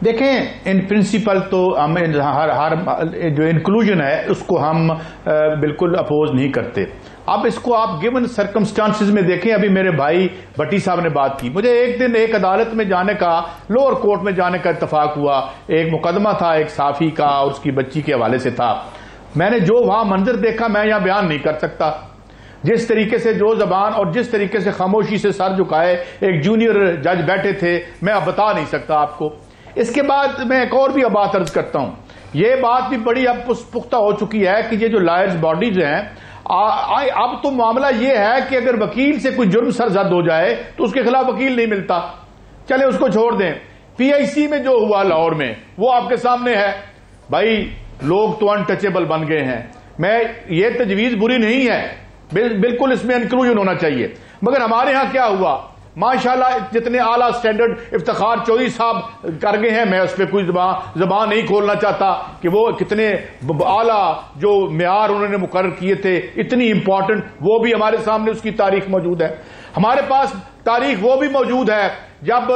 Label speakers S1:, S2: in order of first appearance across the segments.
S1: دیکھیں in principle تو ہم ہر جو انکلوژن ہے اس کو ہم بالکل اپوز نہیں کرتے. اب اس کو آپ گیون سرکمسٹانسز میں دیکھیں. ابھی میرے بھائی بھٹی صاحب نے بات کی, مجھے ایک دن ایک عدالت میں جانے کا, لوور کورٹ میں جانے کا اتفاق ہوا. ایک مقدمہ تھا ایک صحافی کا اور اس کی بچی کے حوالے سے تھا. میں نے جو وہاں منظر دیکھا میں یہاں بیان نہیں کر سکتا. جس طریقے سے جو زبان اور جس طریقے سے خاموشی سے سر جھکائے ایک جونیئر جج بیٹھے تھے, میں اب بتا نہیں سکتا آپ کو. اس کے بعد میں ایک اور بھی بات عرض کرتا ہوں. یہ بات بھی بڑی اب پختہ ہو چکی ہے کہ یہ جو لائرز باڈیز ہیں, اب تو معاملہ یہ ہے کہ اگر وکیل سے کوئی جرم سرزد ہو جائے تو اس کے خلاف وکیل نہیں ملتا. چلے اس کو چھوڑ دیں. پی آئی سی میں جو ہوا لاہور میں وہ آپ کے سامنے ہے. بھائی لوگ تو انٹچیبل بن گئے ہیں. میں یہ تجویز بری نہیں ہے, بالکل اس میں انکلوژن ہونا چاہیے. مگر ہمارے ہاں کیا ہوا, ماشاءاللہ جتنے اعلیٰ سٹینڈرڈ افتخار چودھری صاحب کر گئے ہیں, میں اس پہ کوئی زبان نہیں کھولنا چاہتا کہ وہ کتنے اعلیٰ جو معیار انہوں نے مقرر کیے تھے, اتنی امپورٹنٹ, وہ بھی ہمارے سامنے اس کی تاریخ موجود ہے. ہمارے پاس تاریخ وہ بھی موجود ہے جب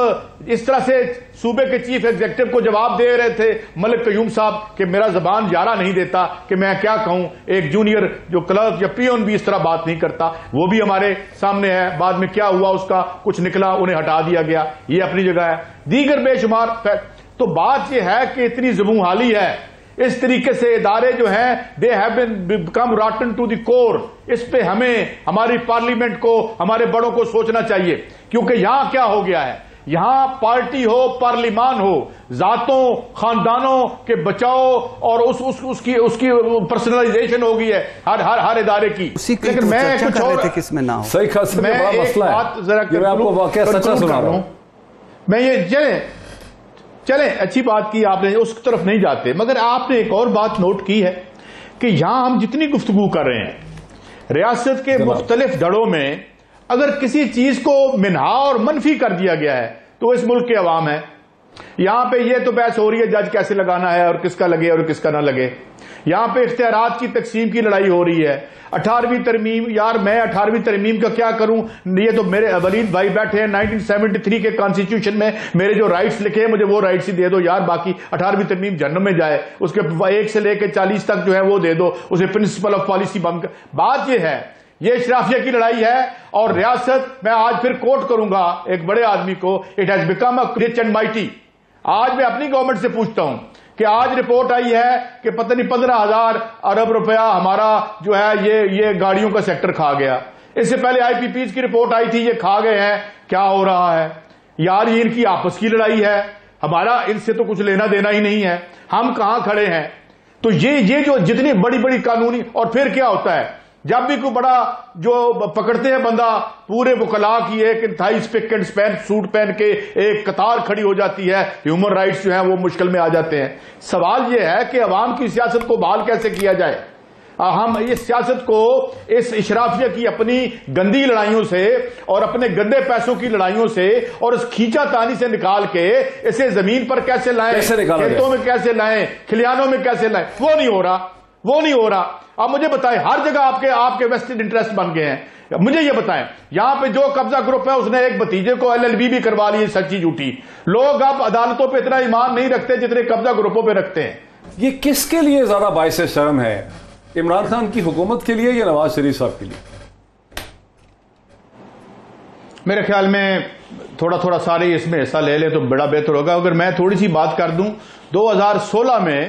S1: اس طرح سے صوبے کے چیف ایگزیکٹو کو جواب دے رہے تھے ملک قیوم صاحب کہ میرا زبان جارہ نہیں دیتا کہ میں کیا کہوں, ایک جونیئر جو کلرک یا پیون بھی اس طرح بات نہیں کرتا. وہ بھی ہمارے سامنے ہے. بعد میں کیا ہوا, اس کا کچھ نکلا, انہیں ہٹا دیا گیا. یہ اپنی جگہ ہے. دیگر بے شمار. تو بات یہ ہے کہ اتنی زبوں حالی ہے. اس طریقے سے ادارے جو ہیں they have been become rotten to the core. اس پہ ہمیں ہماری پارلیمنٹ کو, ہمارے بڑوں کو سوچنا چاہیے. کیونکہ یہاں کیا ہو گیا ہے, یہاں پارٹی ہو پارلیمان ہو, ذاتوں خاندانوں کے بچاؤ اور اس کی پرسنلائزیشن ہو گئی ہے ہر ادارے کی. لیکن میں کچھ اور
S2: کس میں نہ ہو.
S3: صحیح خاص میں بڑا مسئلہ ہے. میں آپ کو واقعہ سچا سنا رہا ہوں.
S1: میں یہ چلیں اچھی بات کی آپ نے, اس طرف نہیں جاتے. مگر آپ نے ایک اور بات نوٹ کی ہے کہ یہاں ہم جتنی گفتگو کر رہے ہیں ریاست کے مختلف دھڑوں میں, اگر کسی چیز کو منہا اور منفی کر دیا گیا ہے تو اس ملک کے عوام ہے. یہاں پہ یہ تو بحث ہو رہی ہے جج کیسے لگانا ہے اور کس کا لگے اور کس کا نہ لگے. یہاں پہ اختیارات کی تقسیم کی لڑائی ہو رہی ہے. 18ویں ترمیم, یار میں 18ویں ترمیم کا کیا کروں. یہ تو میرے ولید بھائی بیٹھے ہیں 1973 کے کانسٹیٹیوشن میں, میرے جو رائٹس لکھے ہیں مجھے وہ رائٹس ہی دے دو یار. باقی 18ویں ترمیم جہنم میں جائے, اس کے 1 سے لے کے 40 تک جو ہے وہ دے دو, اسے پرنسپل آف پالیسی بند کر. بات یہ ہے, یہ اشرافیہ کی لڑائی ہے. اور ریاست, میں آج پھر کوٹ کروں گا ایک بڑے آدمی کو, it has become a rich and mighty. آج میں اپنی گورنمنٹ سے پوچھتا ہوں کہ آج رپورٹ آئی ہے کہ پتہ نہیں 15,000 ارب روپیہ ہمارا جو ہے یہ گاڑیوں کا سیکٹر کھا گیا. اس سے پہلے آئی پی پیز کی رپورٹ آئی تھی, یہ کھا گئے ہیں. کیا ہو رہا ہے یار, یہ ان کی آپس کی لڑائی ہے, ہمارا ان سے تو کچھ لینا دینا ہی نہیں ہے. ہم کہاں کھڑے ہیں. تو یہ جو جتنی بڑی بڑی قانونی, اور پھر کیا ہوتا ہے جب بھی کوئی بڑا جو پکڑتے ہیں بندہ, پورے وکلاء کی ایک انتہائی اسپک اینڈ اسپین سوٹ پہن کے ایک قطار کھڑی ہو جاتی ہے. ہیومن رائٹس جو ہیں وہ مشکل میں آ جاتے ہیں. سوال یہ ہے کہ عوام کی سیاست کو بحال کیسے کیا جائے. ہم اس سیاست کو اس اشرافیہ کی اپنی گندی لڑائیوں سے اور اپنے گندے پیسوں کی لڑائیوں سے اور اس کھینچا تانی سے نکال کے اسے زمین پر کیسے لائیں, کھیتوں میں کیسے لائیں, کھلیانوں میں کیسے لائیں. وہ نہیں ہو رہا. اب مجھے بتائیں, ہر جگہ آپ کے ویسٹڈ انٹرسٹ بن گئے ہیں. مجھے یہ بتائیں, یہاں پہ جو قبضہ گروپ ہے اس نے ایک بھتیجے کو LLB بھی کروا لی, سچی جھوٹی. لوگ اب عدالتوں پہ اتنا ایمان نہیں رکھتے جتنے قبضہ گروپوں پہ رکھتے ہیں.
S3: یہ کس کے لیے زیادہ باعث شرم ہے, عمران خان کی حکومت کے لیے یا نواز شریف صاحب کے لیے؟
S1: میرے خیال میں تھوڑا سارے اس میں حصہ لے لیں تو بڑا بہتر ہوگا. اگر میں تھوڑی سی بات کر دوں, 2016 میں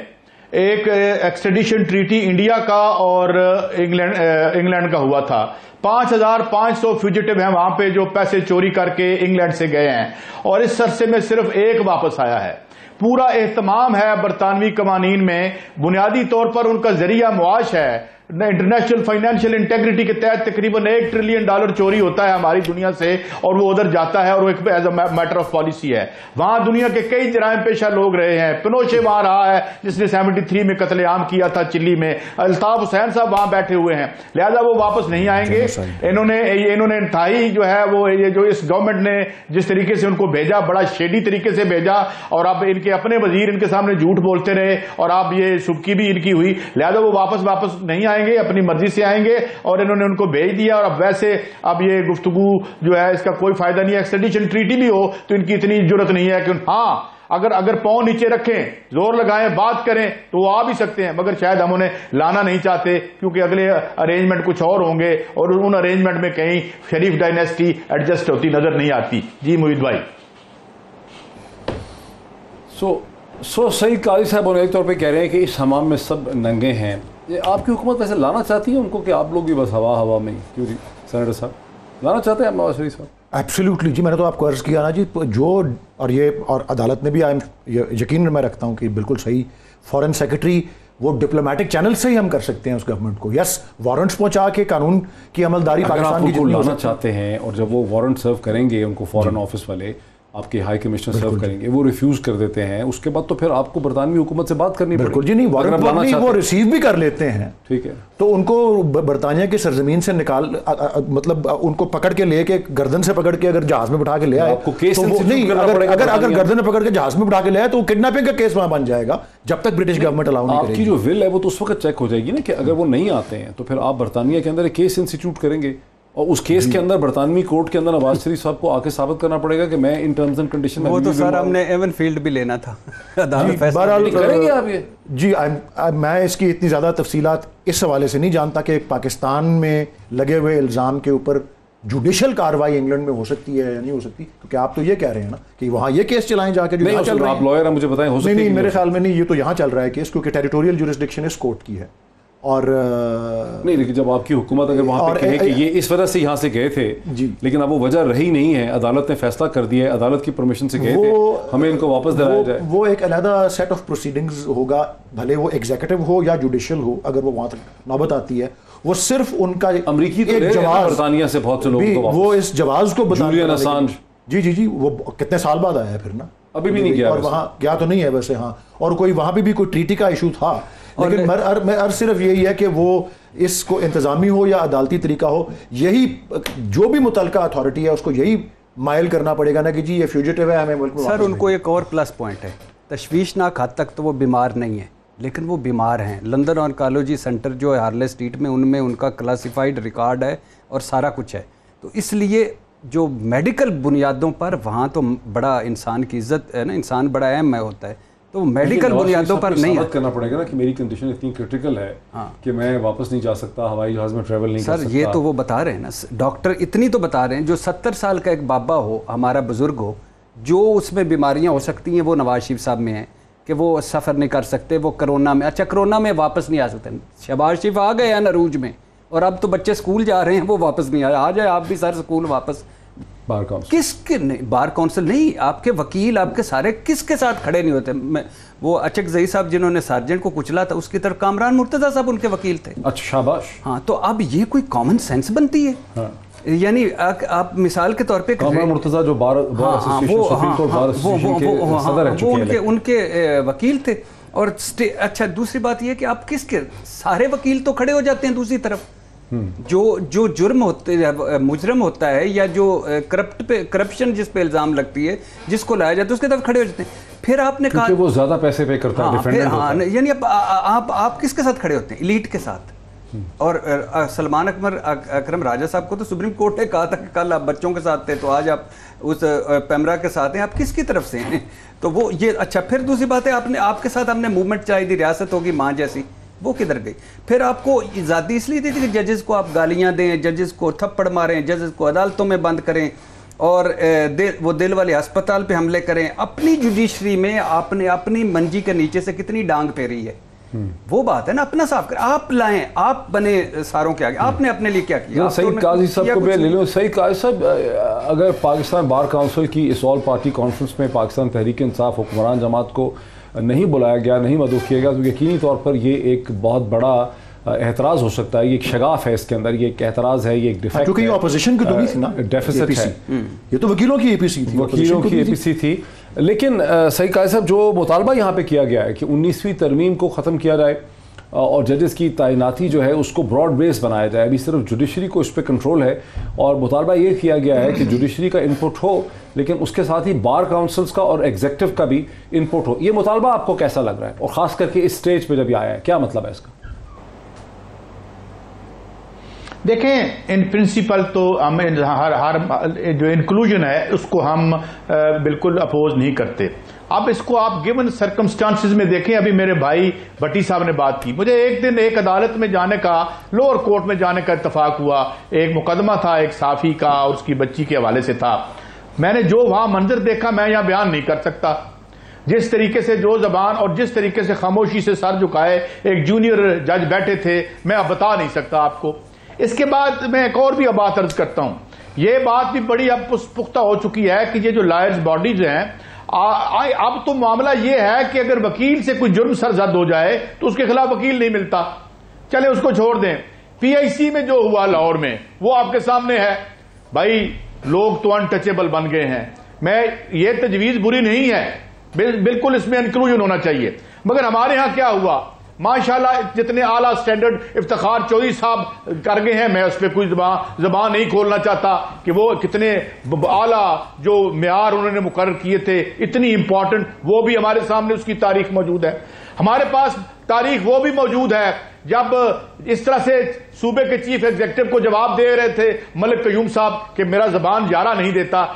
S1: ایک ایکسٹریڈیشن ٹریٹی انڈیا کا اور انگلینڈ کا ہوا تھا. 5,500 فیوجیٹو ہیں وہاں پہ جو پیسے چوری کر کے انگلینڈ سے گئے ہیں, اور اس عرصے میں صرف ایک واپس آیا ہے. پورا اہتمام ہے برطانوی قوانین میں, بنیادی طور پر ان کا ذریعہ معاش ہے. انٹرنیشنل فائنینشیل انٹیگریٹی کے تحت تقریباً $1 ٹریلین چوری ہوتا ہے ہماری دنیا سے, اور وہ ادھر جاتا ہے, اور وہ ایک as a matter of policy ہے. وہاں دنیا کے کئی جرائم پیشہ لوگ رہے ہیں. پنوشے وہاں رہا ہے جس نے 73 میں قتل عام کیا تھا چلی میں. الطاف حسین صاحب وہاں بیٹھے ہوئے ہیں. لہذا وہ واپس نہیں آئیں گے. انہوں نے انتہائی جو ہے وہ یہ جو اس گورنمنٹ نے جس طریقے سے ان کو بھیجا, بڑا شیڈی طریقے سے بھیجا, اور اب ان کے اپنے وزیر ان کے سامنے جھوٹ بولتے رہے, اور اب یہ سبکی بھی ان کی ہوئی. لہذا وہ واپس نہیں آئیں گے, اپنی مرضی سے آئیں گے, اور انہوں نے ان کو بھیج دیا. اور اب ویسے اب یہ گفتگو جو ہے اس کا کوئی فائدہ نہیں ہے. ایکسٹریڈیشن ٹریٹی بھی ہو تو ان کی اتنی جرت نہیں ہے کہ ہاں اگر پاؤں نیچے رکھیں, زور لگائیں, بات کریں تو وہ آ بھی سکتے ہیں, مگر شاید ہم انہیں لانا نہیں چاہتے کیونکہ اگلے ارینجمنٹ کچھ اور ہوں گے اور ان ارینجمنٹ میں کہیں شریف ڈائنیسٹی ایڈجسٹ ہوتی نظر نہیں آتی. جی محیط بھائی.
S3: سو صحیح قاضی صاحب ایک طور پہ کہہ رہے ہیں کہ اس حمام میں سب ننگے ہیں. آپ کی حکومت ویسے لانا چاہتی ہے ان کو کہ آپ لوگ بھی بس ہوا میں کیوں جی سینیٹر صاحب لانا چاہتے ہیں آپ نواز شریف صاحب؟
S2: ایبسلیوٹلی جی, میں نے تو آپ کو عرض کیا نا جی, جو اور عدالت نے بھی یقین میں رکھتا ہوں کہ بالکل صحیح, فارن سیکرٹری وہ ڈپلومیٹک چینل سے ہی ہم کر سکتے ہیں اس گورنمنٹ کو. یس, وارنٹس پہنچا کے قانون کی عملداری پاکستان کی جتنی
S3: لانا چاہتے ہیں اور جب وہ وارنٹ سرو کریں گے ان کو فارن آفس والے آپ کے ہائی کمشنر سرو کریں گے, وہ ریفیوز کر دیتے ہیں, اس کے بعد تو پھر آپ کو برطانوی حکومت سے بات کرنی پڑے گی.
S2: بالکل جی, نہیں وارنٹ نہیں, وہ ریسیو بھی کر لیتے ہیں,
S3: ٹھیک ہے,
S2: تو ان کو برطانیہ کی سرزمین سے نکال, مطلب ان کو پکڑ کے لے کے گردن سے پکڑ کے اگر جہاز میں بٹھا کے لے آئے, اگر گردن میں پکڑ کے جہاز میں بٹھا کے لے آئے تو وہ کڈنیپنگ کا کیس وہاں بن جائے گا جب تک برٹش گورنمنٹ الاؤ نہیں کرے گی.
S3: آپ کی جو ول ہے وہ تو اس وقت چیک ہو جائے گی نا کہ اگر وہ نہیں آتے ہیں تو پھر آپ برطانیہ کے اندر ایک کیس انسٹیٹیوٹ کریں گے اور اس کیس کے اندر برطانوی کورٹ کے اندر نواز شریف صاحب کو آ کے ثابت کرنا پڑے گا کہ میں ان ٹرمز اینڈ کنڈیشن میں.
S4: وہ تو سر ہم نے ایون فیلڈ بھی لینا تھا,
S3: کریں گے آپ یہ؟
S2: جی میں اس کی اتنی زیادہ تفصیلات اس حوالے سے نہیں جانتا کہ پاکستان میں لگے ہوئے الزام کے اوپر جوڈیشل کاروائی انگلینڈ میں ہو سکتی ہے یا نہیں ہو سکتی, کیونکہ آپ تو یہ کہہ رہے ہیں نا کہ وہاں یہ کیس چلائیں جا کے جو یہاں چل رہا ہے.
S3: آپ لوئر ہیں, مجھے بتائیں ہو سکتی ہے؟
S2: نہیں, میرے خیال میں نہیں, یہ تو یہاں چل رہا ہے کیس کیونکہ ٹیریٹوریل جورسڈکشن اس کورٹ کی ہے. اور
S3: نہیں, لیکن جب آپ کی حکومت اگر وہاں پہ کہے کہ یہ اس وجہ سے یہاں سے گئے تھے لیکن اب وہ وجہ رہی نہیں ہے, عدالت نے فیصلہ کر دیا ہے, عدالت کی پرمیشن سے گئے تھے, ہمیں ان کو واپس دلایا جائے,
S2: وہ ایک علیحدہ سیٹ آف پروسیڈنگز ہوگا, بھلے وہ ایگزیکٹو ہو یا جوڈیشل ہو. اگر وہ وہاں تک نوبت آتی ہے, وہ صرف ان کا
S3: امریکی ایک جواز, برطانیہ سے بہت سے لوگوں کو
S2: وہ اس جواز کو
S3: جولیان اسانج,
S2: جی وہ کتنے سال بعد آیا ہے پھر نا,
S3: ابھی بھی نہیں گیا,
S2: اور وہاں گیا تو نہیں ہے ویسے. ہاں, اور کوئی وہاں پہ بھی کوئی ٹریٹی کا ایشو تھا, لیکن میں عرض صرف یہی ہے کہ وہ اس کو انتظامی ہو یا عدالتی طریقہ ہو, یہی جو بھی متعلقہ اتھارٹی ہے اس کو یہی مائل کرنا پڑے گا نا کہ جی یہ فیوجیٹو ہے, ہمیں ملک میں.
S4: سر ان کو ایک اور پلس پوائنٹ ہے, تشویشناک حد تک تو وہ بیمار نہیں ہیں لیکن وہ بیمار ہیں. لندن آنکالوجی سینٹر جو ہے ہارلے اسٹریٹ میں, ان میں ان کا کلاسیفائڈ ریکارڈ ہے اور سارا کچھ ہے, تو اس لیے جو میڈیکل بنیادوں پر وہاں تو بڑا انسان کی عزت ہے نا, انسان بڑا اہم ہوتا ہے, تو میڈیکل بنیادوں پر نہیں
S3: ثابت کرنا پڑے گا نا کہ میری کنڈیشن اتنی کرٹیکل ہے کہ میں واپس نہیں جا سکتا, ہوائی جہاز میں ٹریول نہیں کر سکتا.
S4: سر یہ تو وہ بتا رہے ہیں نا, ڈاکٹر اتنی تو بتا رہے ہیں, جو 70 سال کا ایک بابا ہو, ہمارا بزرگ ہو, جو اس میں بیماریاں ہو سکتی ہیں وہ نواز شریف صاحب میں ہیں کہ وہ سفر نہیں کر سکتے, وہ کرونا میں, اچھا کرونا میں واپس نہیں آ سکتے, شہباز شریف آ گئے ہیں عروج میں, اور اب تو بچے اسکول جا رہے ہیں, وہ واپس نہیں آ جائے آپ بھی سر اسکول واپس.
S3: بار کونسل
S4: کس کے نہیں, بار کونسل نہیں, آپ کے وکیل آپ کے سارے کس کے ساتھ کھڑے نہیں ہوتے. وہ اچک زئی صاحب جنہوں نے سارجنٹ کو کچلا تھا, اس کی طرف کامران مرتضیٰ صاحب ان کے وکیل تھے.
S3: اچھا شاباش.
S4: ہاں, تو اب یہ کوئی کامن سینس بنتی ہے. یعنی آپ مثال کے طور پہ
S3: کامران مرتضیٰ جو بار سپریم کورٹ بار ایسوسیشن کے صدر رہ چکے ہیں,
S4: ان کے وکیل تھے. اور اچھا دوسری بات یہ کہ آپ کس کے, سارے وکیل تو کھڑے ہو جاتے ہیں دوسری طرف, جو جرم ہوتے مجرم ہوتا ہے یا جو کرپشن جس پہ الزام لگتی ہے, جس کو لایا جاتا ہے, اس کے طرف کھڑے ہو جاتے ہیں. پھر آپ نے کہا
S3: کہ وہ زیادہ پیسے پے کرتا ہے, ڈیفینڈنٹ ہوتا ہے,
S4: یعنی آپ کس کے ساتھ کھڑے ہوتے ہیں, ایلیٹ کے ساتھ. اور سلمان اکرم راجہ صاحب کو تو سپریم کورٹ نے کہا تھا کہ کل آپ بچوں کے ساتھ تھے تو آج آپ اس پیمرا کے ساتھ ہیں, آپ کس کی طرف سے ہیں. تو وہ یہ اچھا, پھر دوسری بات ہے آپ کے ساتھ ہم نے موومنٹ چلائی تھی, ریاست ہوگی ماں جیسی, وہ کدھر گئی. پھر آپ کو ذاتی اس لیے دی تھی کہ ججز کو آپ گالیاں دیں, ججز کو تھپڑ ماریں, ججز کو عدالتوں میں بند کریں, اور وہ دل والے ہسپتال پہ حملے کریں. اپنی جوڈیشری میں آپ نے اپنی منجی کے نیچے سے کتنی ڈانگ پھیری ہے, وہ بات ہے نا, اپنا صاف کر, آپ لائیں, آپ بنے ساروں کے آگے, آپ نے اپنے لیے کیا کیا.
S3: سعید قاضی صاحب کو بھی لے لوں. سعید قاضی صاحب, اگر پاکستان بار کونسل کی اس آل پارٹی کانفرنس میں پاکستان تحریک انصاف حکمران جماعت کو نہیں بلایا گیا, نہیں مدعو کیا گیا, تو یقینی طور پر یہ ایک بہت بڑا اعتراض ہو سکتا ہے, یہ ایک شگاف ہے اس کے اندر, یہ ایک اعتراض ہے, یہ ایک ڈیفیکٹ ہے,
S2: کیونکہ یہ اپوزیشن کی تو نہیں تھی نا,
S3: ڈیفیسٹ ہے,
S2: یہ تو وکیلوں کی اے پی سی تھی,
S3: وکیلوں کی اے پی سی تھی. لیکن سعید قاضی صاحب, جو مطالبہ یہاں پہ کیا گیا ہے کہ 19ویں ترمیم کو ختم کیا جائے اور ججز کی تعیناتی جو ہے اس کو براڈ بیس بنایا جائے, ابھی صرف جوڈیشری کو اس پہ کنٹرول ہے, اور مطالبہ یہ کیا گیا ہے کہ جوڈیشری کا انپٹ ہو لیکن اس کے ساتھ ہی بار کاؤنسلز کا اور ایگزیکٹو کا بھی انپٹ ہو. یہ مطالبہ آپ کو کیسا لگ رہا ہے, اور خاص کر کے اس سٹیج پہ جب یہ آیا ہے, کیا مطلب ہے اس کا؟
S1: دیکھیں ان پرنسپل تو ہم ہر جو انکلوژن ہے اس کو ہم بالکل اپوز نہیں کرتے. اب اس کو آپ گیون سرکمسٹانسز میں دیکھیں. ابھی میرے بھائی بھٹی صاحب نے بات کی. مجھے ایک دن ایک عدالت میں جانے کا، لوور کورٹ میں جانے کا اتفاق ہوا. ایک مقدمہ تھا ایک صحافی کا اور اس کی بچی کے حوالے سے تھا. میں نے جو وہاں منظر دیکھا میں یہاں بیان نہیں کر سکتا. جس طریقے سے جو زبان اور جس طریقے سے خاموشی سے سر جھکائے ایک جونیئر جج بیٹھے تھے، میں اب بتا نہیں سکتا آپ کو. اس کے بعد میں ایک اور بھی بات عرض کرتا ہوں. یہ بات بھی بڑی اب پختہ ہو چکی ہے کہ یہ جو لائرز باڈیز ہیں، اب تو معاملہ یہ ہے کہ اگر وکیل سے کوئی جرم سرزد ہو جائے تو اس کے خلاف وکیل نہیں ملتا. چلے اس کو چھوڑ دیں. پی آئی سی میں جو ہوا لاہور میں وہ آپ کے سامنے ہے. بھائی لوگ تو انٹچیبل بن گئے ہیں. میں یہ تجویز بری نہیں ہے، بالکل اس میں انکلوژن ہونا چاہیے. مگر ہمارے ہاں کیا ہوا؟ ماشاءاللہ جتنے اعلیٰ سٹینڈرڈ افتخار چودھری صاحب کر گئے ہیں، میں اس پہ کوئی زبان نہیں کھولنا چاہتا کہ وہ کتنے اعلیٰ جو معیار انہوں نے مقرر کیے تھے، اتنی امپورٹنٹ، وہ بھی ہمارے سامنے اس کی تاریخ موجود ہے. ہمارے پاس تاریخ وہ بھی موجود ہے جب اس طرح سے صوبے کے چیف ایگزیکٹو کو جواب دے رہے تھے ملک قیوم صاحب کہ میرا زبان جارہ نہیں دیتا،